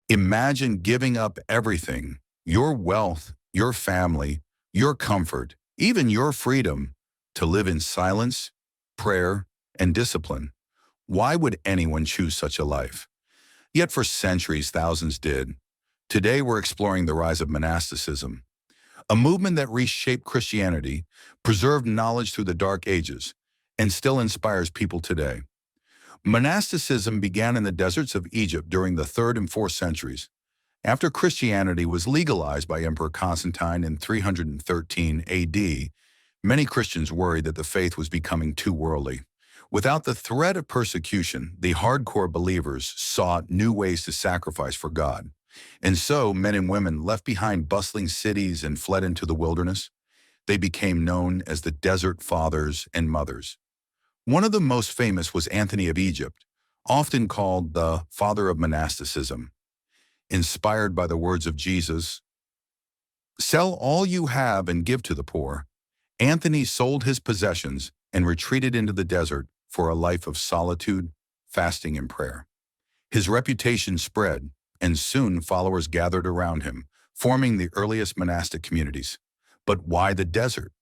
Imagine giving up everything, your wealth, your family, your comfort, even your freedom, to live in silence, prayer, and discipline. Why would anyone choose such a life? Yet for centuries, thousands did. Today we're exploring the rise of monasticism, a movement that reshaped Christianity, preserved knowledge through the Dark Ages, and still inspires people today. Monasticism began in the deserts of Egypt during the 3rd and 4th centuries. After Christianity was legalized by Emperor Constantine in 313 AD, many Christians worried that the faith was becoming too worldly. Without the threat of persecution, the hardcore believers sought new ways to sacrifice for God. And so, men and women left behind bustling cities and fled into the wilderness. They became known as the Desert Fathers and Mothers. One of the most famous was Anthony of Egypt, often called the father of monasticism. Inspired by the words of Jesus, "Sell all you have and give to the poor," Anthony sold his possessions and retreated into the desert for a life of solitude, fasting, and prayer. His reputation spread, and soon followers gathered around him, forming the earliest monastic communities. But why the desert?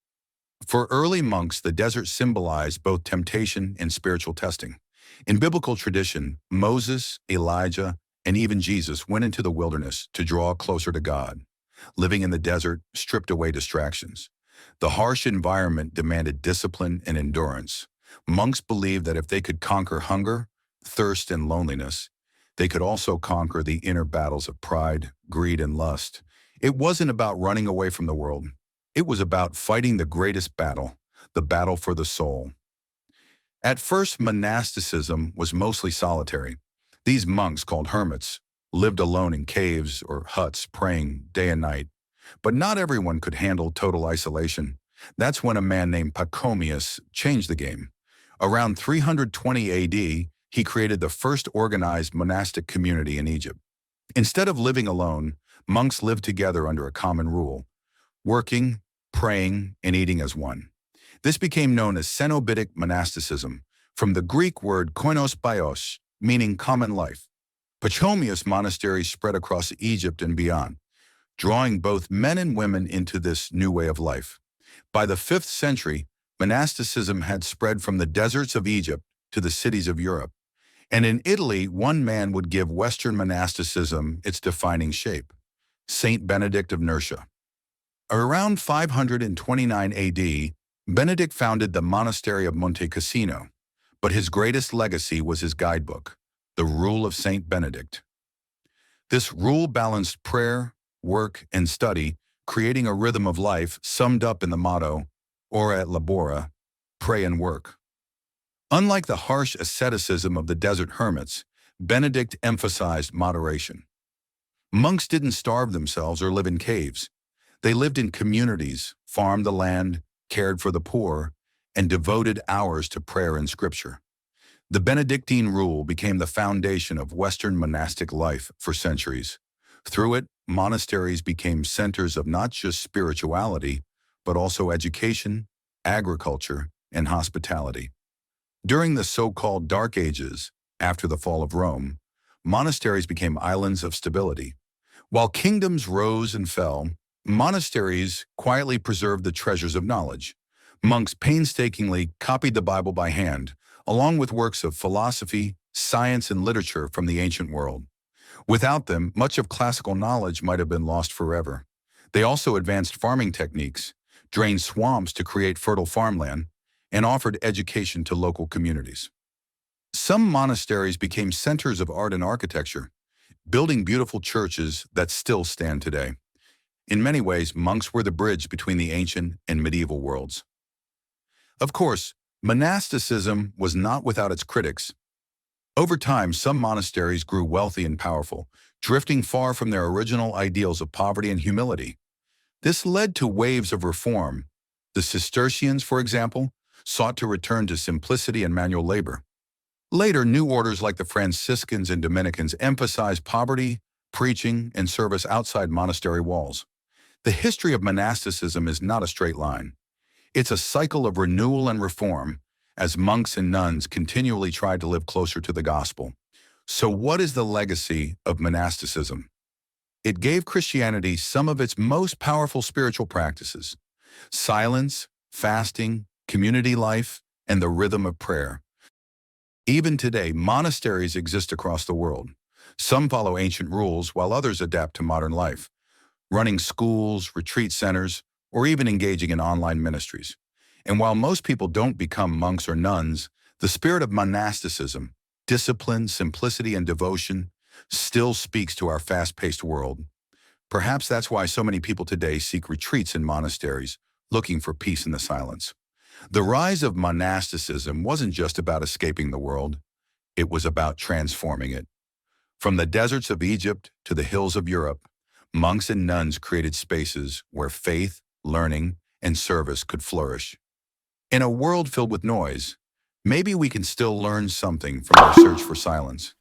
For early monks, the desert symbolized both temptation and spiritual testing. In biblical tradition, Moses, Elijah, and even Jesus went into the wilderness to draw closer to God. Living in the desert stripped away distractions. The harsh environment demanded discipline and endurance. Monks believed that if they could conquer hunger, thirst, and loneliness, they could also conquer the inner battles of pride, greed, and lust. It wasn't about running away from the world. It was about fighting the greatest battle, the battle for the soul. At first, monasticism was mostly solitary. These monks, called hermits, lived alone in caves or huts, praying day and night. But not everyone could handle total isolation. That's when a man named Pachomius changed the game. Around 320 AD, he created the first organized monastic community in Egypt. Instead of living alone, monks lived together under a common rule: working, praying, and eating as one. This became known as Cenobitic monasticism, from the Greek word koinos bios, meaning common life. Pachomius monasteries spread across Egypt and beyond, drawing both men and women into this new way of life. By the 5th century, monasticism had spread from the deserts of Egypt to the cities of Europe. And in Italy, one man would give Western monasticism its defining shape: Saint Benedict of Nursia. Around 529 AD, Benedict founded the monastery of Monte Cassino, but his greatest legacy was his guidebook, the Rule of Saint Benedict. This rule balanced prayer, work, and study, creating a rhythm of life summed up in the motto, Ora et labora, pray and work. Unlike the harsh asceticism of the desert hermits, Benedict emphasized moderation. Monks didn't starve themselves or live in caves. They lived in communities, farmed the land, cared for the poor, and devoted hours to prayer and scripture. The Benedictine rule became the foundation of Western monastic life for centuries. Through it, monasteries became centers of not just spirituality, but also education, agriculture, and hospitality. During the so-called Dark Ages, after the fall of Rome, monasteries became islands of stability. While kingdoms rose and fell, monasteries quietly preserved the treasures of knowledge. Monks painstakingly copied the Bible by hand, along with works of philosophy, science, and literature from the ancient world. Without them, much of classical knowledge might have been lost forever. They also advanced farming techniques, drained swamps to create fertile farmland, and offered education to local communities. Some monasteries became centers of art and architecture, building beautiful churches that still stand today. In many ways, monks were the bridge between the ancient and medieval worlds. Of course, monasticism was not without its critics. Over time, some monasteries grew wealthy and powerful, drifting far from their original ideals of poverty and humility. This led to waves of reform. The Cistercians, for example, sought to return to simplicity and manual labor. Later, new orders like the Franciscans and Dominicans emphasized poverty, preaching, and service outside monastery walls. The history of monasticism is not a straight line. It's a cycle of renewal and reform, as monks and nuns continually tried to live closer to the gospel. So what is the legacy of monasticism? It gave Christianity some of its most powerful spiritual practices: silence, fasting, community life, and the rhythm of prayer. Even today, monasteries exist across the world. Some follow ancient rules while others adapt to modern life, running schools, retreat centers, or even engaging in online ministries. And while most people don't become monks or nuns, the spirit of monasticism, discipline, simplicity, and devotion, still speaks to our fast-paced world. Perhaps that's why so many people today seek retreats in monasteries, looking for peace in the silence. The rise of monasticism wasn't just about escaping the world, it was about transforming it. From the deserts of Egypt to the hills of Europe, monks and nuns created spaces where faith, learning, and service could flourish. In a world filled with noise, maybe we can still learn something from their search for silence.